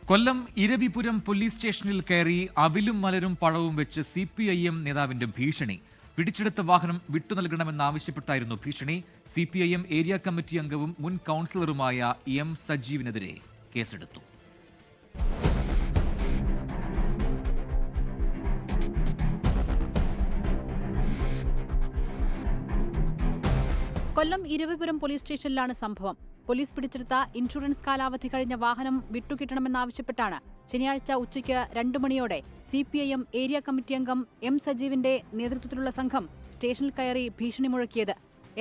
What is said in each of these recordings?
കൊല്ലം Eravipuram police സ്റ്റേഷനിൽ കയറി അവിലും മലരും പഴവും വെച്ച് CPIM നേതാവിന്റെ ഭീഷണി. പിടിച്ചെടുത്ത വാഹനം വിട്ടുനൽകണമെന്നാവശ്യപ്പെട്ടായിരുന്നു ഭീഷണി. CPIM ഏരിയ കമ്മിറ്റി അംഗവും മുൻ കൌൺസിലറുമായ M സജീവിനെതിരെ കേസെടുത്തു. കൊല്ലം ഇരവിപുരം പോലീസ് സ്റ്റേഷനിലാണ് സംഭവം. പോലീസ് പിടിച്ചെടുത്ത ഇൻഷുറൻസ് കാലാവധി കഴിഞ്ഞ വാഹനം വിട്ടുകിട്ടണമെന്നാവശ്യപ്പെട്ടാണ് ശനിയാഴ്ച ഉച്ചയ്ക്ക് 2 മണിയോടെ CPIM ഏരിയ കമ്മിറ്റി അംഗം M സജീവിന്റെ നേതൃത്വത്തിലുള്ള സംഘം സ്റ്റേഷനിൽ കയറി ഭീഷണി മുഴക്കിയത്.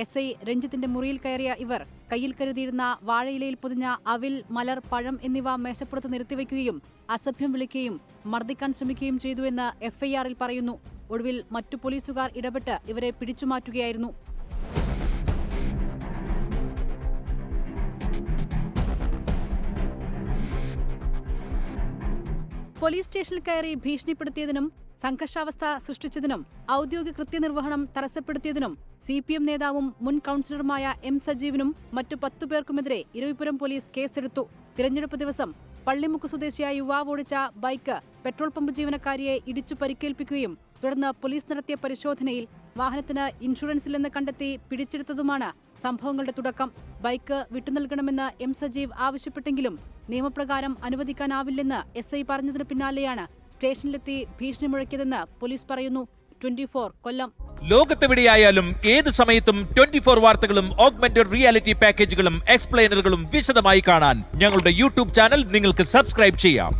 SI രഞ്ജിത്തിന്റെ മുറിയിൽ കയറിയ ഇവർ കയ്യിൽ കരുതിയിരുന്ന വാഴയിലയിൽ പൊതിഞ്ഞ അവിൽ, മലർ, പഴം എന്നിവ മേശപ്പുറത്ത് നിർത്തിവെക്കുകയും അസഭ്യം വിളിക്കുകയും മർദ്ദിക്കാൻ ശ്രമിക്കുകയും ചെയ്തുവെന്ന് FIR-ൽ പറയുന്നു. ഒടുവിൽ മറ്റു പോലീസുകാർ ഇടപെട്ട് ഇവരെ പിടിച്ചുമാറ്റുകയായിരുന്നു. പോലീസ് സ്റ്റേഷനിൽ കയറി ഭീഷണിപ്പെടുത്തിയതിനും സംഘർഷാവസ്ഥ സൃഷ്ടിച്ചതിനും ഔദ്യോഗിക കൃത്യനിർവഹണം തടസ്സപ്പെടുത്തിയതിനും CPM നേതാവും മുൻ കൌൺസിലറുമായ M സജീവിനും മറ്റു 10 പേർക്കുമെതിരെ ഇരവിപുരം പോലീസ് കേസെടുത്തു. തിരഞ്ഞെടുപ്പ് ദിവസം പള്ളിമുക്ക് സ്വദേശിയായ യുവാവ് ഓടിച്ച ബൈക്ക് പെട്രോൾ പമ്പ് ജീവനക്കാരിയെ ഇടിച്ചു പരിക്കേൽപ്പിക്കുകയും തുടർന്ന് പോലീസ് നടത്തിയ പരിശോധനയിൽ വാഹനത്തിന് ഇൻഷുറൻസില്ലെന്ന് കണ്ടെത്തി പിടിച്ചെടുത്തതുമാണ് സംഭവങ്ങളുടെ തുടക്കം. ബൈക്ക് വിട്ടുനൽകണമെന്ന് M സജീവ് ആവശ്യപ്പെട്ടെങ്കിലും നിയമപ്രകാരം അനുവദിക്കാനാവില്ലെന്ന് SI പറഞ്ഞതിന് പിന്നാലെയാണ് സ്റ്റേഷനിലെത്തി ഭീഷണി മുഴക്കിയതെന്ന് പോലീസ് പറയുന്നു. 24 കൊല്ലം. ലോകത്തെവിടെയായാലും ഏത് സമയത്തും 24 വാർത്തകളും ഓഗ്മെന്റഡ് റിയാലിറ്റി പാക്കേജുകളും എക്സ്പ്ലെയിനറുകളും വിശദമായി കാണാൻ ഞങ്ങളുടെ YouTube ചാനൽ നിങ്ങൾക്ക് സബ്സ്ക്രൈബ് ചെയ്യാം.